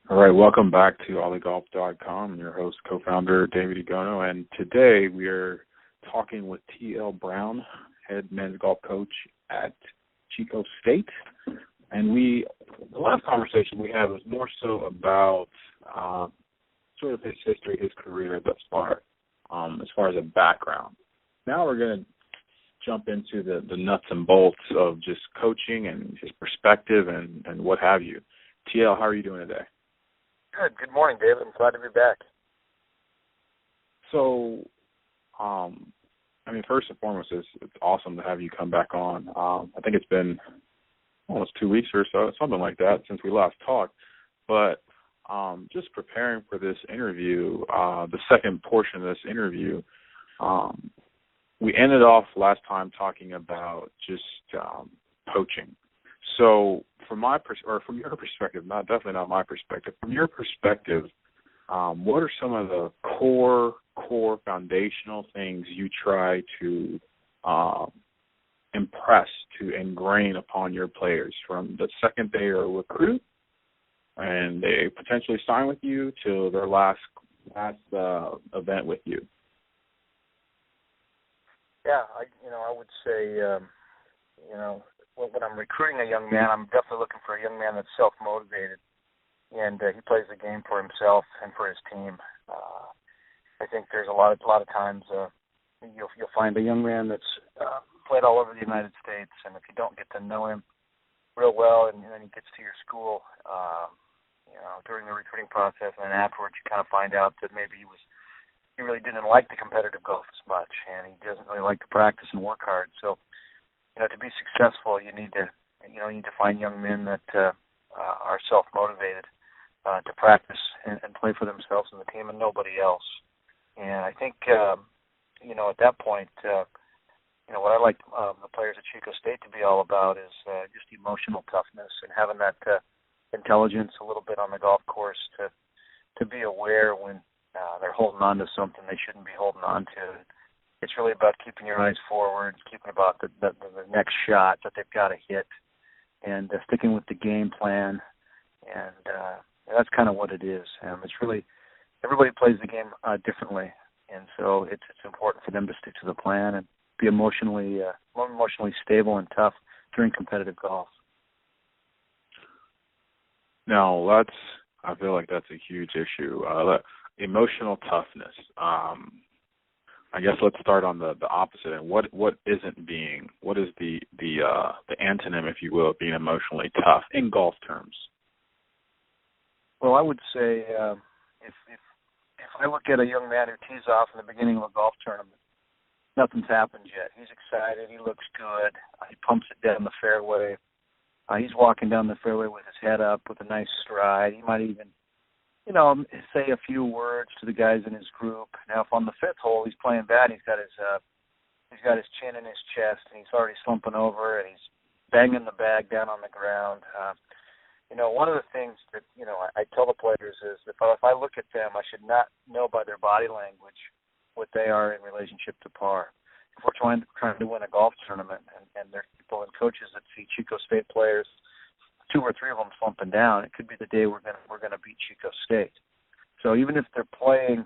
All right, welcome back to olliegolf.com. I'm your host, co-founder David Igono, and today we are talking with T.L. Brown, head men's golf coach at Chico State. And the last conversation we had was more so about sort of his history, his career thus far, as far as a background. Now we're going to jump into the nuts and bolts of just coaching and his perspective and what have you. TL, how are you doing today? Good. Good morning, David. I'm glad to be back. So, first and foremost, it's awesome to have you come back on. I think it's been almost 2 weeks or so, something like that, since we last talked. But just preparing for this interview, the second portion of this interview, we ended off last time talking about just coaching. So from your perspective, definitely not my perspective, from your perspective, what are some of the core foundational things you try to impress, to ingrain upon your players from the second they are a recruit and they potentially sign with you to their last event with you? Yeah, I would say, when I'm recruiting a young man, I'm definitely looking for a young man that's self-motivated, and he plays the game for himself and for his team. I think there's a lot of times you'll find a young man that's played all over the United States, and if you don't get to know him real well, and then he gets to your school, during the recruiting process, and then afterwards you kind of find out that maybe he really didn't like the competitive golf as much, and he doesn't really like to practice and work hard. So, to be successful, you need to find young men that are self-motivated to practice and play for themselves and the team and nobody else. And I think, at that point, what I like the players at Chico State to be all about is just emotional toughness and having that intelligence a little bit on the golf course to be aware when they're holding on to something they shouldn't be holding on to. It's really about keeping your eyes forward, keeping about the next shot that they've got to hit, and sticking with the game plan. And that's kind of what it is. It's really, everybody plays the game differently, and so it's important for them to stick to the plan and be emotionally stable and tough during competitive golf. Now, I feel like that's a huge issue. Emotional toughness. I guess let's start on the opposite. And what is the antonym, if you will, of being emotionally tough in golf terms? Well, I would say if I look at a young man who tees off in the beginning of a golf tournament, nothing's happened yet. He's excited. He looks good. He pumps it down the fairway. He's walking down the fairway with his head up, with a nice stride. He might even say a few words to the guys in his group. Now, if on the fifth hole he's playing bad, he's got his chin in his chest, and he's already slumping over, and he's banging the bag down on the ground. One of the things that I tell the players is if I look at them, I should not know by their body language what they are in relationship to par. If we're trying to win a golf tournament, and there's people and coaches that see Chico State players, 2 or 3 of them slumping down, it could be the day we're gonna beat Chico State. So even if they're playing,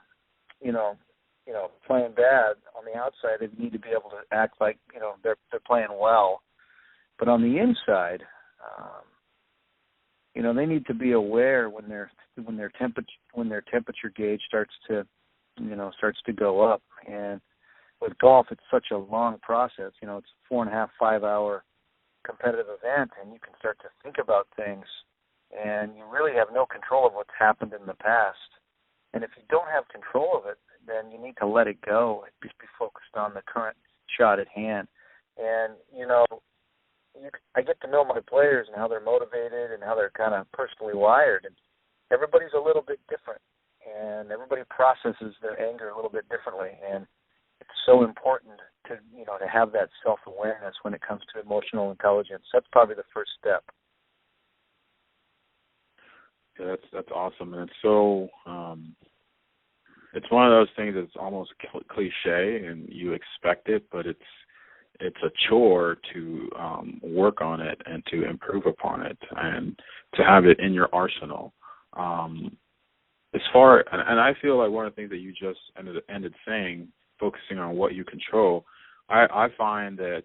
playing bad on the outside, they need to be able to act like they're playing well. But on the inside, they need to be aware when their temperature gauge starts to go up. And with golf, it's such a long process. It's a 4.5, 5 hour competitive event, and you can start to think about things, and you really have no control of what's happened in the past. And if you don't have control of it, then you need to let it go and just be focused on the current shot at hand. And I get to know my players and how they're motivated and how they're kind of personally wired, and everybody's a little bit different, and everybody processes their anger a little bit differently. And it's so important to have that self-awareness when it comes to emotional intelligence. That's probably the first step. Yeah, that's awesome, and it's so it's one of those things that's almost cliche, and you expect it, but it's a chore to work on it and to improve upon it and to have it in your arsenal. As far, and I feel like one of the things that you just ended saying, focusing on what you control, I find that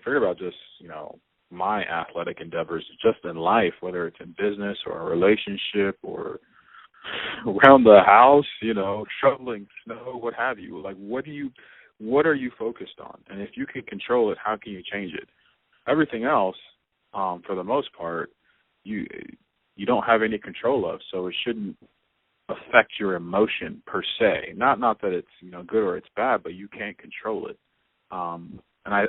forget about just, my athletic endeavors, just in life, whether it's in business or a relationship or around the house, shoveling snow, what have you. Like, what are you focused on? And if you can control it, how can you change it? Everything else, for the most part, you don't have any control of, so it shouldn't affect your emotion per se. Not that it's good or it's bad, but you can't control it. And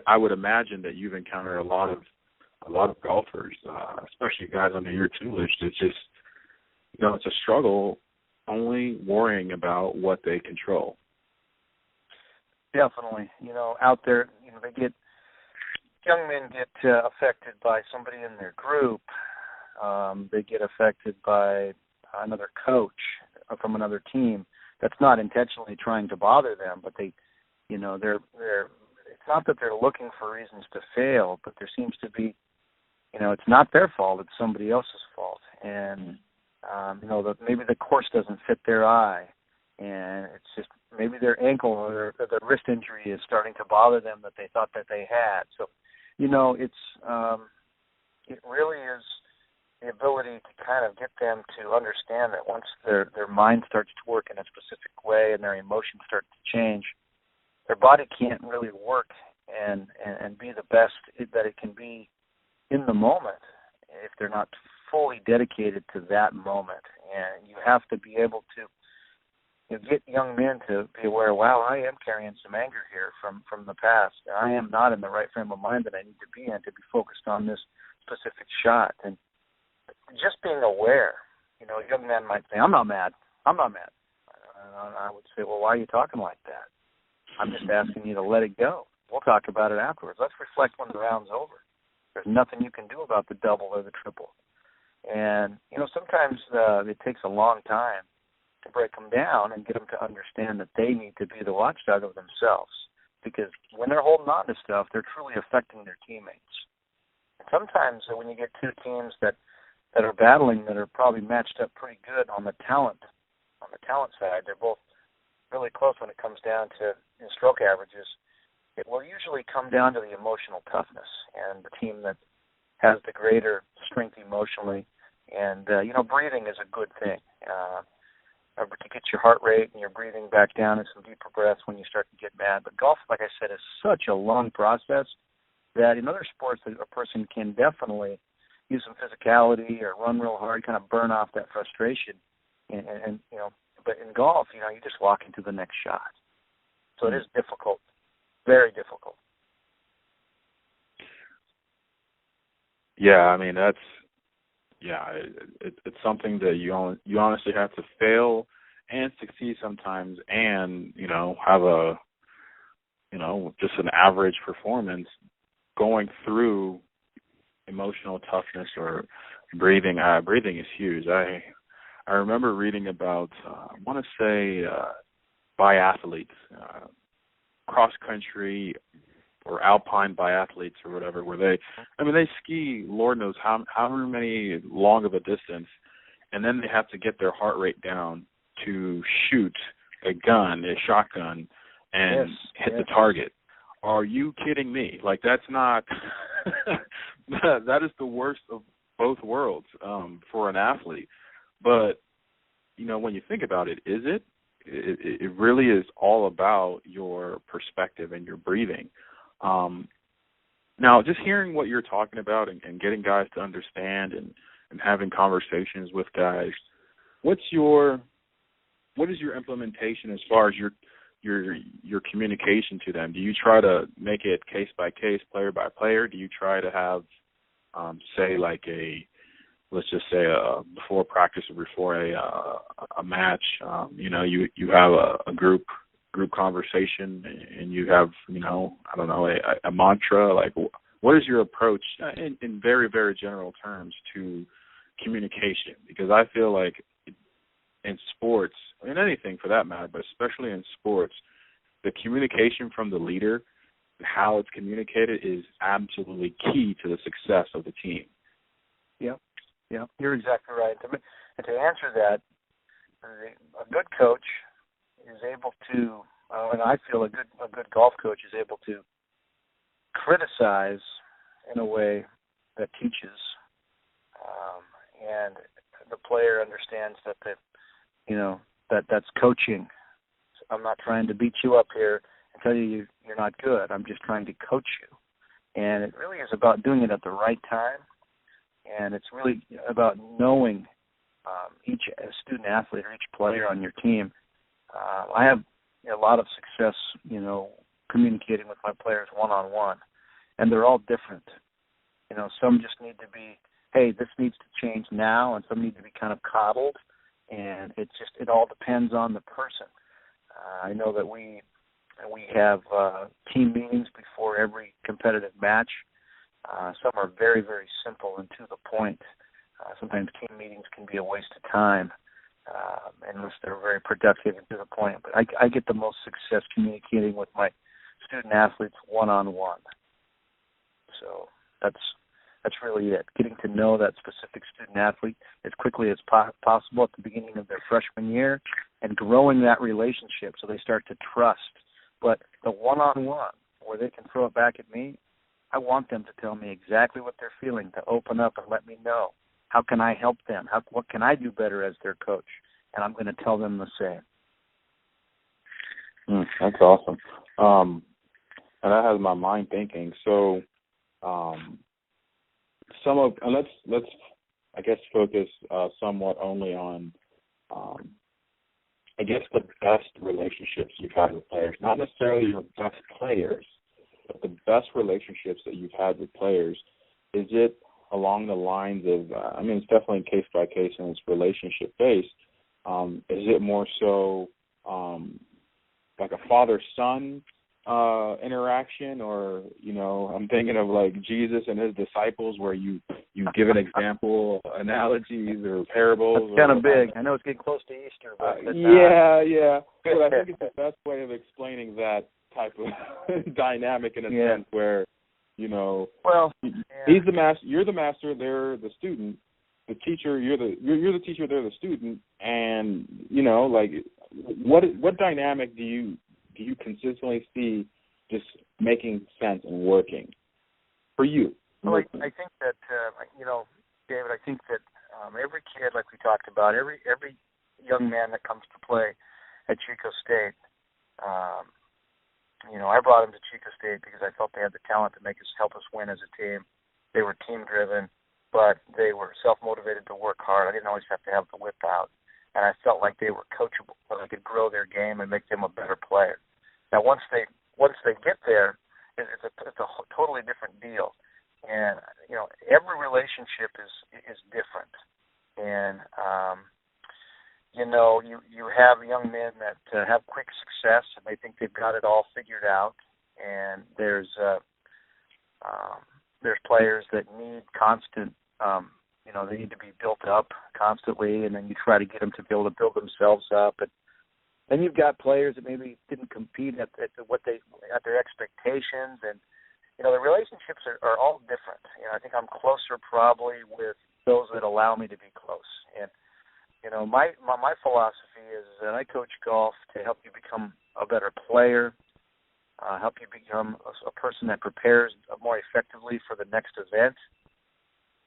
I would imagine that you've encountered a lot of golfers, especially guys under your tutelage. It's just it's a struggle only worrying about what they control. Definitely, out there, young men get affected by somebody in their group. They get affected by another coach from another team that's not intentionally trying to bother them, but they're it's not that they're looking for reasons to fail, but there seems to be, it's not their fault, it's somebody else's fault. And, maybe the course doesn't fit their eye, and it's just maybe their ankle or their wrist injury is starting to bother them that they thought that they had. So, it really is the ability to kind of get them to understand that once their mind starts to work in a specific way and their emotions start to change, their body can't really work and be the best that it can be in the moment if they're not fully dedicated to that moment. And you have to be able to get young men to be aware, wow, I am carrying some anger here from the past. I am not in the right frame of mind that I need to be in to be focused on this specific shot. And just being aware, a young man might say, I'm not mad. And I would say, well, why are you talking like that? I'm just asking you to let it go. We'll talk about it afterwards. Let's reflect when the round's over. There's nothing you can do about the double or the triple. And, sometimes it takes a long time to break them down and get them to understand that they need to be the watchdog of themselves. Because when they're holding on to stuff, they're truly affecting their teammates. And sometimes when you get two teams that are battling, that are probably matched up pretty good on the talent side, they're both really close when it comes down to stroke averages, it will usually come down to the emotional toughness and the team that has the greater strength emotionally. And, breathing is a good thing. To get your heart rate and your breathing back down and some deeper breaths when you start to get mad. But golf, like I said, is such a long process that in other sports a person can definitely use some physicality or run real hard, kind of burn off that frustration. And but in golf, you just walk into the next shot. So it is difficult, very difficult. Yeah, it's something that you honestly have to fail and succeed sometimes, and have a just an average performance going through emotional toughness or breathing. Breathing is huge. I remember reading about I want to say biathletes, cross country or alpine biathletes or whatever, where they ski Lord knows however many long of a distance, and then they have to get their heart rate down to shoot a shotgun, and hit the target. Are you kidding me? Like, that's not that is the worst of both worlds for an athlete. But when you think about it, is it? It really is all about your perspective and your breathing. Now, just hearing what you're talking about and getting guys to understand and having conversations with guys, what is your implementation as far as your communication to them? Do you try to make it case by case, player by player? Do you try to have, say, like let's just say before practice or before a match, you have a group conversation, and you have, I don't know, a mantra? Like, what is your approach in very, very general terms to communication? Because I feel like in sports, in anything for that matter, but especially in sports, the communication from the leader, how it's communicated, is absolutely key to the success of the team. Yep. Yeah, you're exactly right. And to answer that, a good coach is able to, and I feel a good golf coach is able to criticize in a way that teaches, and the player understands that that's coaching. I'm not trying to beat you up here and tell you you're not good. I'm just trying to coach you, and it really is about doing it at the right time, and it's really about knowing each student athlete or each player on your team. I have a lot of success, communicating with my players one-on-one, and they're all different. Some just need to be, hey, this needs to change now, and some need to be kind of coddled, and it all depends on the person. I know that we have team meetings before every competitive match. Some are very, very simple and to the point. Sometimes team meetings can be a waste of time, unless they're very productive and to the point. But I get the most success communicating with my student athletes one-on-one. So that's really it. Getting to know that specific student athlete as quickly as possible at the beginning of their freshman year, and growing that relationship so they start to trust. But the one-on-one, where they can throw it back at me, I want them to tell me exactly what they're feeling, to open up and let me know. How can I help them? What can I do better as their coach? And I'm going to tell them the same. That's awesome. And that has my mind thinking. So, let's I guess focus somewhat only on I guess the best relationships you've had with players, not necessarily your best players, but the best relationships that you've had with players. Is it along the lines of, it's definitely case by case and it's relationship based. Is it more so like a father-son interaction, or I'm thinking of like Jesus and his disciples, where you give an example, analogies or parables. That's kind of big. I know it's getting close to Easter, but yeah. But I think it's the best way of explaining that type of dynamic in a sense where he's the master, you're the master, they're the student. The teacher, you're the teacher, they're the student, and like what dynamic do you consistently see just making sense and working for you? Well, I think that David, I think that every kid, like we talked about, every young man that comes to play at Chico State, I brought him to Chico State because I felt they had the talent to help us win as a team. They were team driven, but they were self-motivated to work hard. I didn't always have to have the whip out, and I felt like they were coachable, that I could grow their game and make them a better player. Now, once they get there, it's a totally different deal, and every relationship is different, and you have young men that have quick success and they think they've got it all figured out, and there's players that need constant, they need to be built up constantly, and then you try to get them to be able to build themselves up. And then you've got players that maybe didn't compete at their expectations, and the relationships are all different. I think I'm closer probably with those that allow me to be close. And my philosophy is that I coach golf to help you become a better player, help you become a person that prepares more effectively for the next event,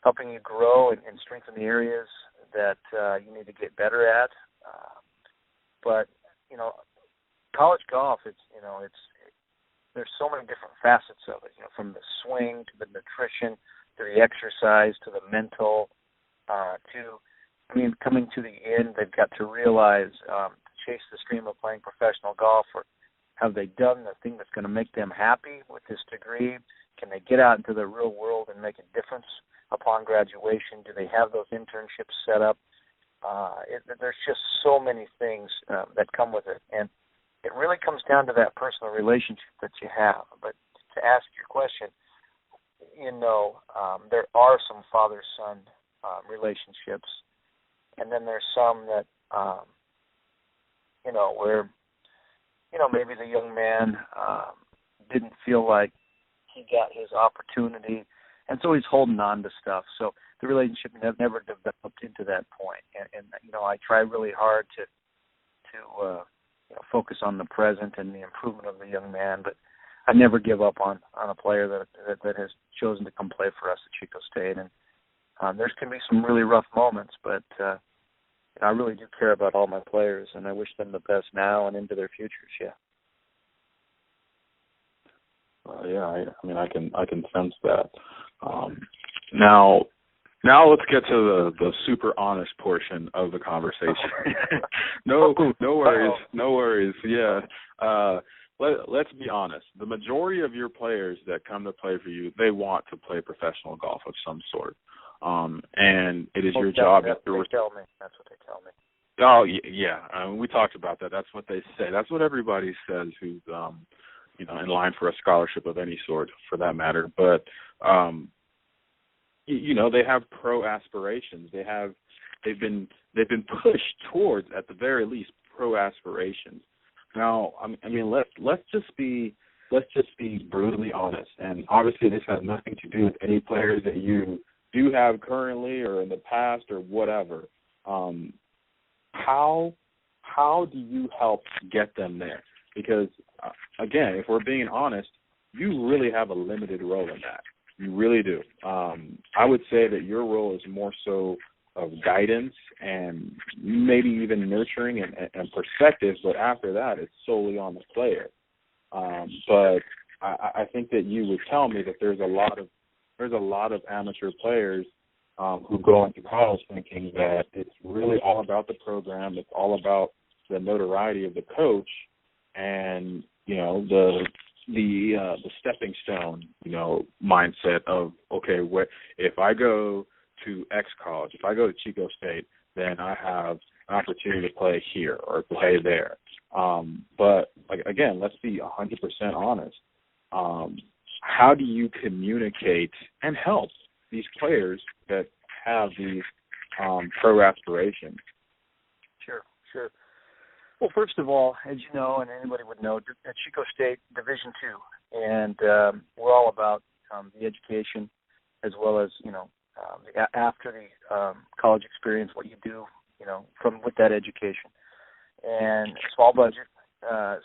helping you grow and strengthen the areas that you need to get better at. But college golf, there's so many different facets of it. From the swing to the nutrition to the exercise to the mental coming to the end, they've got to realize to chase the stream of playing professional golf, or have they done the thing that's going to make them happy with this degree? Can they get out into the real world and make a difference upon graduation? Do they have those internships set up? There's just so many things that come with it, and it really comes down to that personal relationship that you have. But to ask your question, there are some father-son relationships, and then there's some that, where, maybe the young man didn't feel like he got his opportunity, and so he's holding on to stuff. So the relationship never developed into that point. And you know, I try really hard to you know, focus on the present and the improvement of the young man, but I never give up on a player that has chosen to come play for us at Chico State. And there's can be some really rough moments, but I really do care about all my players, and I wish them the best now and into their futures. Yeah. Yeah, I mean, I can sense that. Now let's get to the super honest portion of the conversation. No worries. Yeah. Let's be honest. The majority of your players that come to play for you, they want to play professional golf of some sort. And it is your job. That's what they tell me. Oh, yeah. We talked about that. That's what they say. That's what everybody says who's, you know, in line for a scholarship of any sort, for that matter. But, you know, they have pro aspirations. They've been pushed towards, at the very least, pro aspirations. Now, I mean, let's just be brutally honest. And obviously, this has nothing to do with any players that you do have currently or in the past or whatever. How do you help get them there? Because, again, if we're being honest, you really have a limited role in that. You really do. I would say that your role is more so of guidance and maybe even nurturing and perspective, but after that, it's solely on the player. But I think that you would tell me that there's a lot of amateur players who go into college thinking that it's really all about the program, it's all about the notoriety of the coach, and you know the stepping stone, you know, mindset of, okay, if I go to X college, if I go to Chico State, then I have an opportunity to play here or play there. But like, again, let's be 100% honest. How do you communicate and help these players that have these pro aspirations? Sure. Well, first of all, as you know, and anybody would know, at Chico State, Division II, and we're all about the education as well as, you know, after the college experience, what you do, you know, with that education. And small budget.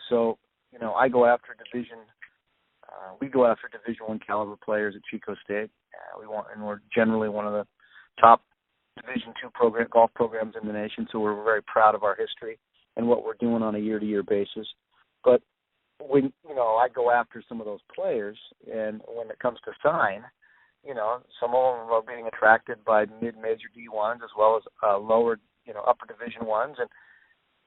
So, you know, we go after Division I caliber players at Chico State. And we're generally one of the top Division II golf programs in the nation, so we're very proud of our history and what we're doing on a year-to-year basis. But when, you know, I go after some of those players, and when it comes to sign, you know, some of them are being attracted by mid-major D1s as well as lower, you know, upper Division ones, and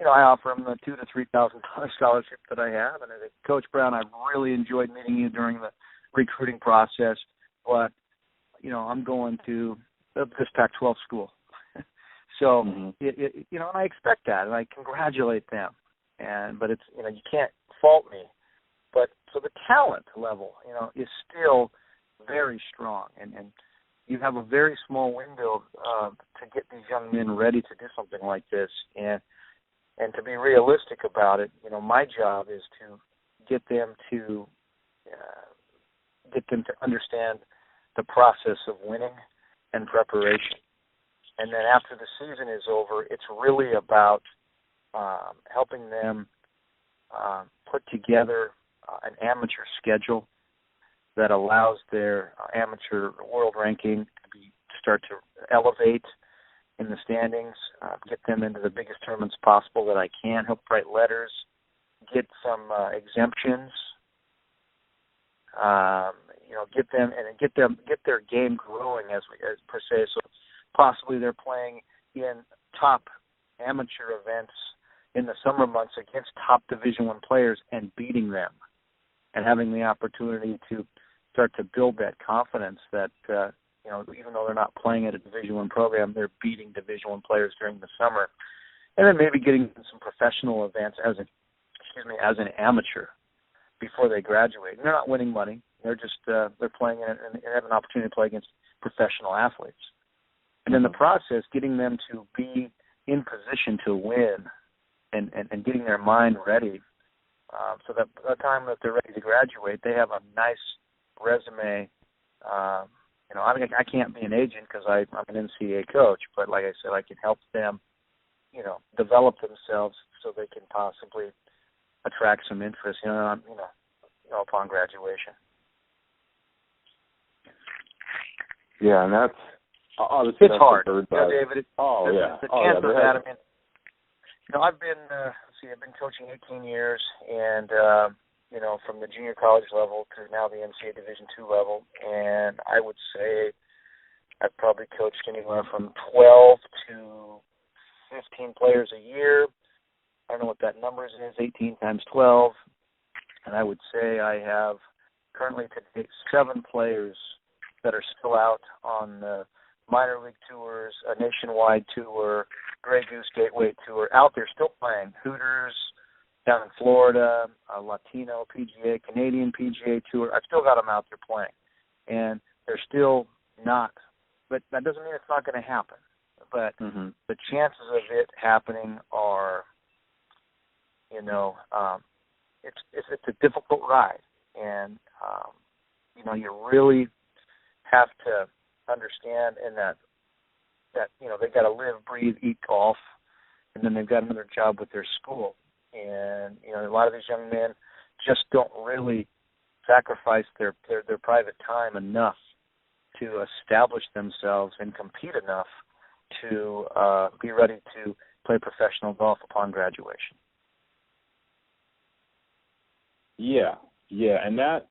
you know, I offer them the $2,000 to $3,000 scholarship that I have. And I say, Coach Brown, I've really enjoyed meeting you during the recruiting process, but you know, I'm going to this Pac-12 school. So, you know, and I expect that, and I congratulate them. But it's, you know, you can't fault me. But so the talent level, you know, is still very strong, and you have a very small window to get these young men ready to do something like this, and to be realistic about it. You know, my job is to get them to understand the process of winning and preparation. And then after the season is over, it's really about helping them put together an amateur schedule that allows their amateur world ranking to start to elevate in the standings, get them into the biggest tournaments possible that I can, help write letters, get some exemptions, you know, get their game growing as per se. So possibly they're playing in top amateur events in the summer months against top Division I players and beating them, and having the opportunity to start to build that confidence that you know, even though they're not playing at a Division I program, they're beating Division I players during the summer, and then maybe getting some professional events as an amateur before they graduate. And they're not winning money; they're just they're playing and have an opportunity to play against professional athletes. And in the process, getting them to be in position to win and getting their mind ready, so that by the time that they're ready to graduate, they have a nice resume I can't be an agent because I'm an NCAA coach, but like I said, I can help them, develop themselves so they can possibly attract some interest, upon graduation. Yeah, and that's obviously it's hard, David. The chance of that. I mean, I've been coaching 18 years, and from the junior college level to now the NCAA Division II level, and I would say I've probably coached anywhere from 12 to 15 players a year. I don't know what that number is, 18 times 12, and I would say I have currently today 7 players that are still out on the minor league tours, a nationwide tour, Grey Goose Gateway tour, out there still playing. Hooters down in Florida, a Latino PGA, Canadian PGA tour. I've still got them out there playing. And they're still not, but that doesn't mean it's not going to happen. But the chances of it happening are, it's a difficult ride. And, you really have to understand in that they've got to live, breathe, eat golf, and then they've got another job with their school. And, a lot of these young men just don't really sacrifice their private time enough to establish themselves and compete enough to be ready to play professional golf upon graduation. Yeah, and that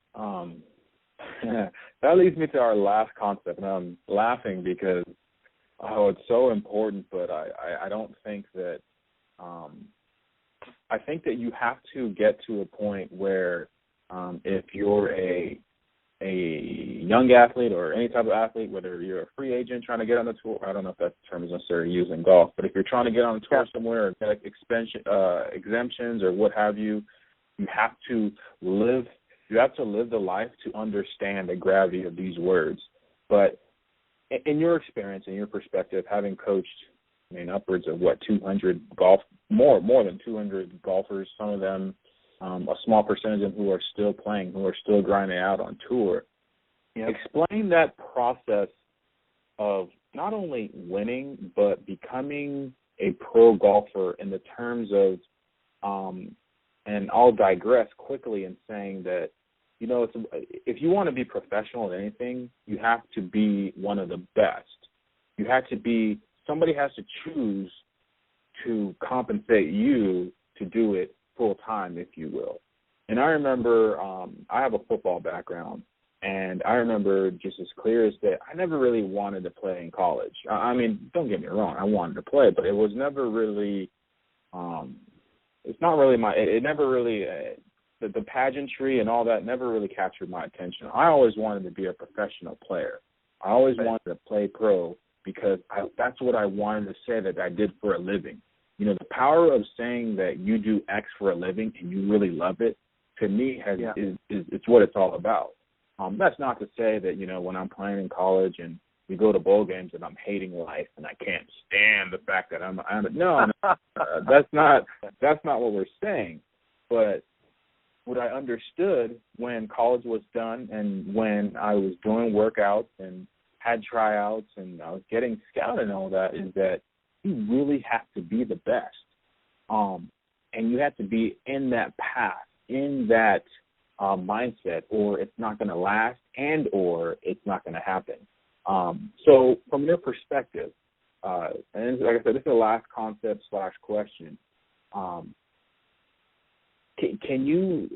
that leads me to our last concept, and I'm laughing because it's so important, but I don't think that I think that you have to get to a point where if you're a young athlete or any type of athlete, whether you're a free agent trying to get on the tour, I don't know if that term is necessarily used in golf, but if you're trying to get on a tour somewhere or get exemptions or what have you, you have to live the life to understand the gravity of these words. But in your experience, in your perspective, having coached, upwards of 200 more than 200 golfers, some of them, a small percentage of them who are still playing, who are still grinding out on tour. Yep. Explain that process of not only winning, but becoming a pro golfer in the terms of, and I'll digress quickly in saying that, if you want to be professional at anything, you have to be one of the best. You have to be, somebody has to choose to compensate you to do it full time, if you will. And I remember, I have a football background, and I remember just as clear as that, I never really wanted to play in college. Don't get me wrong, I wanted to play, but it was never really, it's not really it never really, the pageantry and all that never really captured my attention. I always wanted to be a professional player. I always wanted to play pro because that's what I wanted to say that I did for a living. The power of saying that you do X for a living and you really love it, to me, it's what it's all about. That's not to say that, when I'm playing in college and we go to bowl games and I'm hating life and I can't stand the fact that no, that's not what we're saying. But what I understood when college was done and when I was doing workouts and had tryouts and I was getting scouted and all that is that you really have to be the best. And you have to be in that path, in that mindset, or it's not going to last and or it's not going to happen. So from your perspective, and like I said, this is the last concept / question. Can you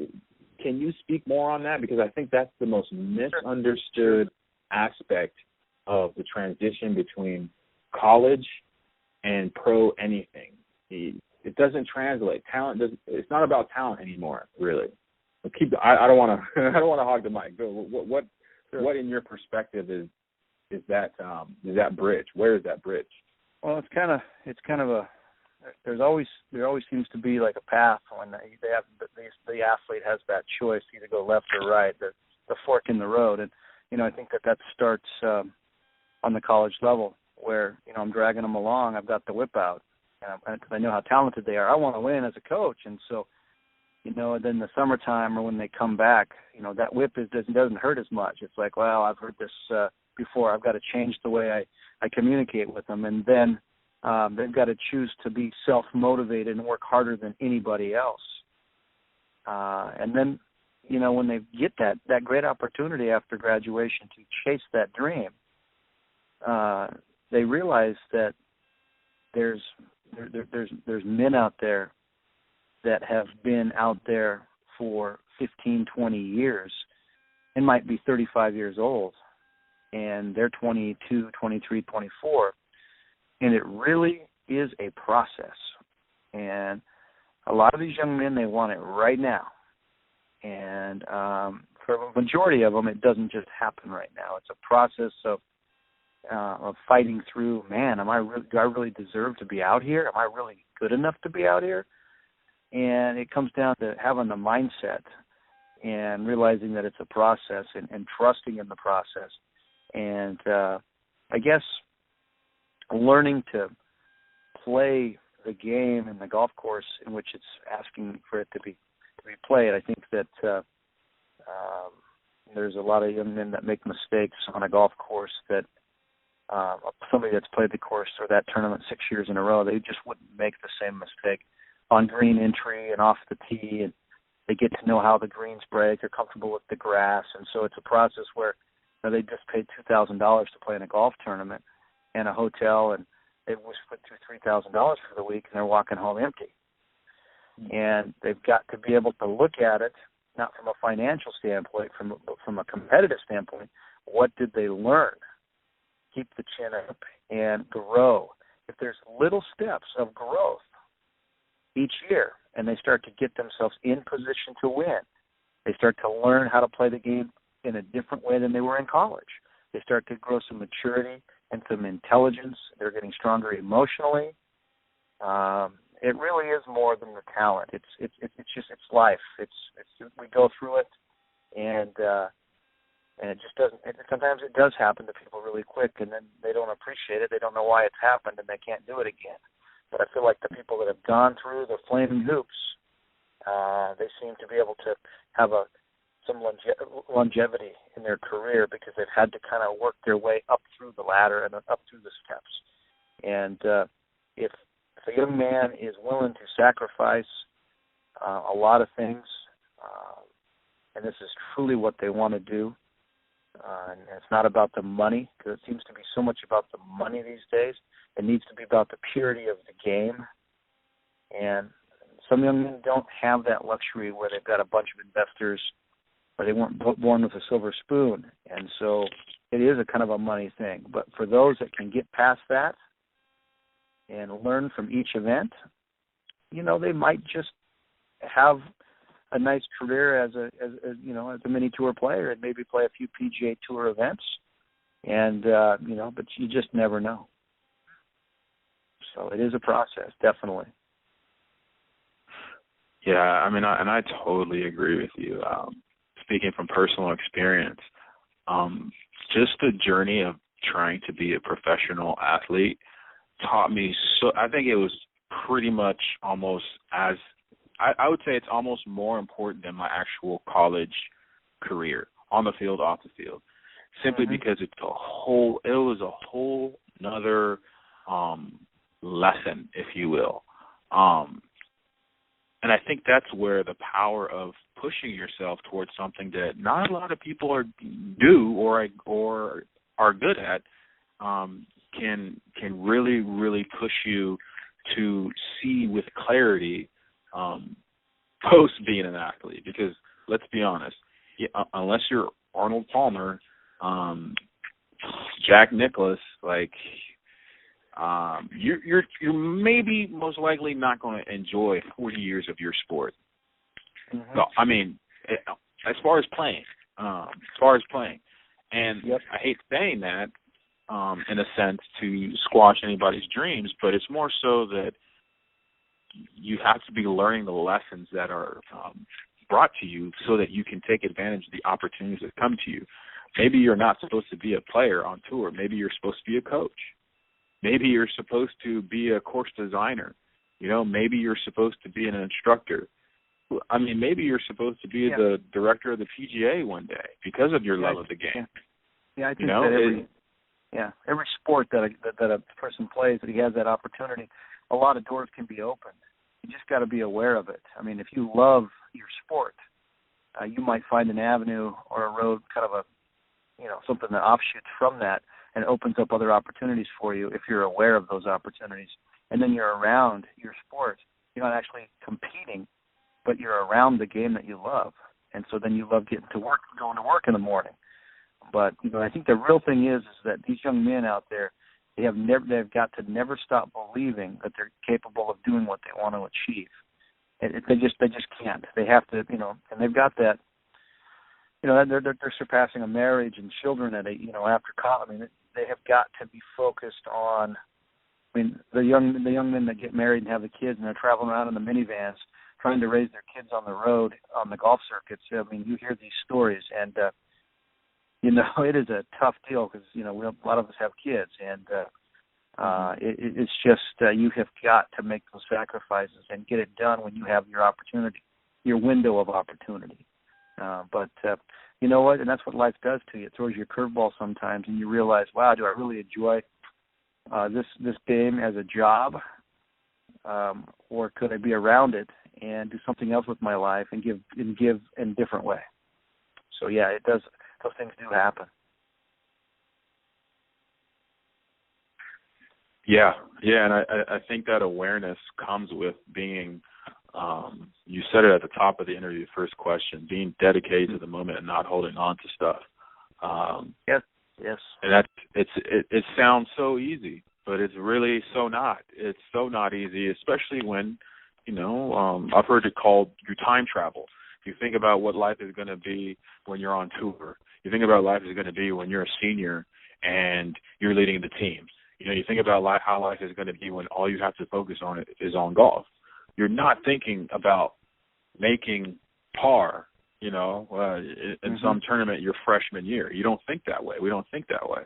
speak more on that? Because I think that's the most misunderstood aspect of the transition between college and pro anything. It doesn't translate. Talent doesn't. It's not about talent anymore, really. I don't want to. I don't want to hog the mic. What in your perspective is that bridge? Where is that bridge? Well, it's kind of a. There always seems to be like a path when the athlete has that choice, either go left or right, the fork in the road. And, I think that starts on the college level where, I'm dragging them along. I've got the whip out because I know how talented they are. I want to win as a coach. And so, then the summertime or when they come back, that whip doesn't hurt as much. It's like, well, I've heard this before. I've got to change the way I communicate with them. And then they've got to choose to be self-motivated and work harder than anybody else. And then, when they get that great opportunity after graduation to chase that dream, they realize that there's men out there that have been out there for 15, 20 years and might be 35 years old, and they're 22, 23, 24, and it really is a process. And a lot of these young men, they want it right now. And for the majority of them, it doesn't just happen right now. It's a process of fighting through, man, do I really deserve to be out here? Am I really good enough to be out here? And it comes down to having the mindset and realizing that it's a process and trusting in the process. And I guess learning to play the game in the golf course in which it's asking for it to be played. I think that there's a lot of young men that make mistakes on a golf course that somebody that's played the course or that tournament 6 years in a row, they just wouldn't make the same mistake on green entry and off the tee, and they get to know how the greens break. They're comfortable with the grass, and so it's a process where they just paid $2,000 to play in a golf tournament and a hotel, and they was put through $3,000 for the week, and they're walking home empty. And they've got to be able to look at it, not from a financial standpoint, but from a competitive standpoint. What did they learn? Keep the chin up and grow. If there's little steps of growth each year, and they start to get themselves in position to win, they start to learn how to play the game in a different way than they were in college. They start to grow some maturity and some intelligence. They're getting stronger emotionally. It really is more than the talent. It's life. We go through it, and it just doesn't. Sometimes it does happen to people really quick, and then they don't appreciate it. They don't know why it's happened, and they can't do it again. But I feel like the people that have gone through the flaming hoops, they seem to be able to have some longevity in their career because they've had to kind of work their way up through the ladder and up through the steps. And if a young man is willing to sacrifice a lot of things, and this is truly what they want to do, and it's not about the money, because it seems to be so much about the money these days. It needs to be about the purity of the game. And some young men don't have that luxury where they've got a bunch of investors, or they weren't born with a silver spoon. And so it is a kind of a money thing. But for those that can get past that and learn from each event, they might just have a nice career as a mini tour player and maybe play a few PGA Tour events. And, but you just never know. So it is a process, definitely. Yeah, I totally agree with you. Speaking from personal experience, just the journey of trying to be a professional athlete taught me I think it was pretty much almost as, I would say it's almost more important than my actual college career, on the field, off the field, simply because it was a whole nother lesson, if you will. And I think that's where the power of pushing yourself towards something that not a lot of people do or are good at can really, really push you to see with clarity post being an athlete. Because let's be honest, unless you're Arnold Palmer, Jack Nicklaus, you're maybe most likely not going to enjoy 40 years of your sport. No, as far as playing, and yep. I hate saying that in a sense to squash anybody's dreams, but it's more so that you have to be learning the lessons that are brought to you so that you can take advantage of the opportunities that come to you. Maybe you're not supposed to be a player on tour. Maybe you're supposed to be a coach. Maybe you're supposed to be a course designer. Maybe you're supposed to be an instructor. Maybe you're supposed to be the director of the PGA one day because of your love of the game. Yeah, I think You know, that every sport that a person plays, that he has that opportunity, a lot of doors can be opened. You just got to be aware of it. I mean, if you love your sport, you might find an avenue or a road, kind of something that offshoots from that and opens up other opportunities for you if you're aware of those opportunities. And then you're around your sport. You're not actually competing, but you're around the game that you love. And so then you love going to work in the morning. But I think the real thing is that these young men out there, they've got to never stop believing that they're capable of doing what they want to achieve. They just can't. They have to, and they've got that. They're surpassing a marriage and children at after college. I mean, they have got to be focused on. I mean, the young men that get married and have the kids and they're traveling around in the minivans trying to raise their kids on the road on the golf circuits. I mean, you hear these stories, and it is a tough deal because a lot of us have kids, and it's just you have got to make those sacrifices and get it done when you have your opportunity, your window of opportunity. But you know what? And that's what life does to you. It throws you a curveball sometimes, and you realize, wow, do I really enjoy this game as a job, or could I be around it and do something else with my life and give in a different way? So yeah, it does. Those things do happen. Yeah, and I think that awareness comes with being. You said it at the top of the interview, first question, being dedicated to the moment and not holding on to stuff. Yes. And it sounds so easy, but it's really so not. It's so not easy, especially when, I've heard it called you time travel. You think about what life is going to be when you're on tour. You think about life is going to be when you're a senior and you're leading the team. You think about how life is going to be when all you have to focus on is on golf. You're not thinking about making par, in some tournament your freshman year. You don't think that way. We don't think that way.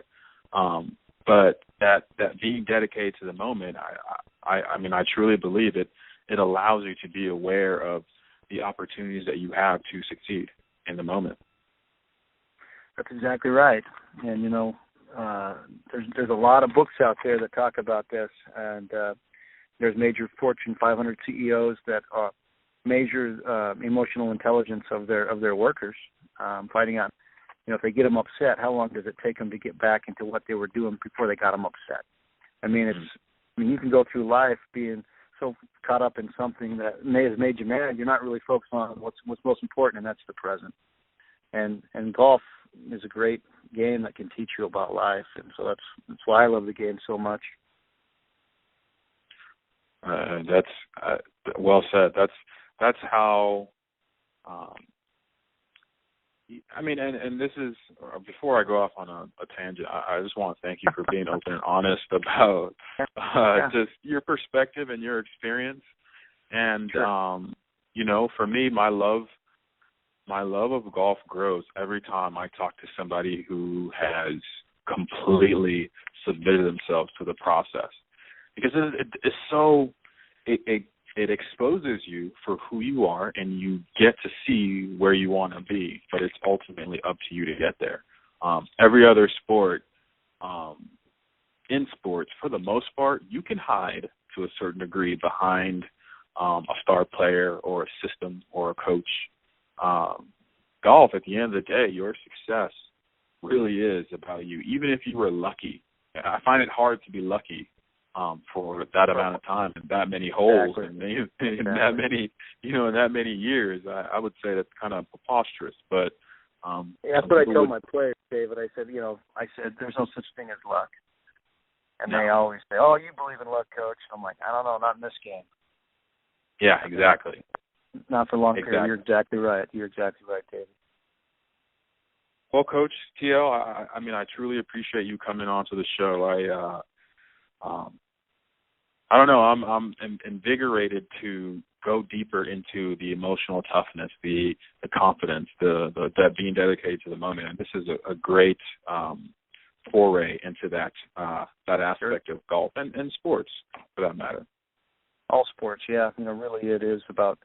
But that being dedicated to the moment, I truly believe it allows you to be aware of the opportunities that you have to succeed in the moment. That's exactly right. And, there's a lot of books out there that talk about this, and there's major Fortune 500 CEOs that measure emotional intelligence of their workers, finding out, if they get them upset, how long does it take them to get back into what they were doing before they got them upset? I mean, you can go through life being so caught up in something that has made you mad, you're not really focused on what's most important, and that's the present. And golf is a great game that can teach you about life, and so that's why I love the game so much. That's well said. That's how. And this is before I go off on a tangent. I just want to thank you for being open and honest about just your perspective and your experience. And sure. For me, my love of golf grows every time I talk to somebody who has completely submitted themselves to the process, because it's so it exposes you for who you are, and you get to see where you want to be, but it's ultimately up to you to get there. Every other sport, in sports, for the most part, you can hide to a certain degree behind a star player or a system or a coach. Golf, at the end of the day, your success really is about you, even if you were lucky. I find it hard to be lucky for that amount of time and that many holes and that many years. I would say that's kind of preposterous, but that's what I tell my players, David. I said there's no such thing as luck, and they always say, "Oh, you believe in luck, coach?" I'm like, I don't know, not in this game. Yeah, exactly. Not for long period. You're exactly right. You're exactly right, David. Well, Coach TL, I truly appreciate you coming on to the show. I don't know. I'm invigorated to go deeper into the emotional toughness, the confidence, that being dedicated to the moment. And this is a great foray into that aspect of golf and sports, for that matter. All sports, yeah. Really, it is about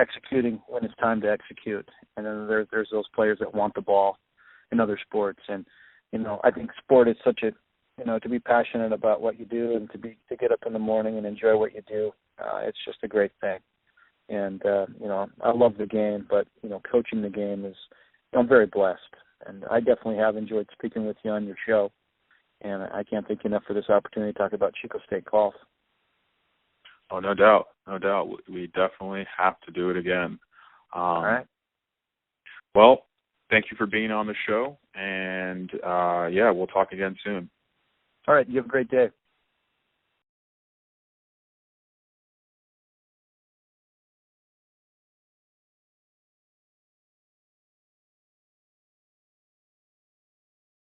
executing when it's time to execute. And then there's those players that want the ball in other sports. And I think sport is such a, to be passionate about what you do and to get up in the morning and enjoy what you do. It's just a great thing. And, I love the game, but, coaching the game is, I'm very blessed. And I definitely have enjoyed speaking with you on your show. And I can't thank you enough for this opportunity to talk about Chico State golf. Oh, no doubt. No doubt. We definitely have to do it again. All right. Well, thank you for being on the show. And, we'll talk again soon. All right. You have a great day.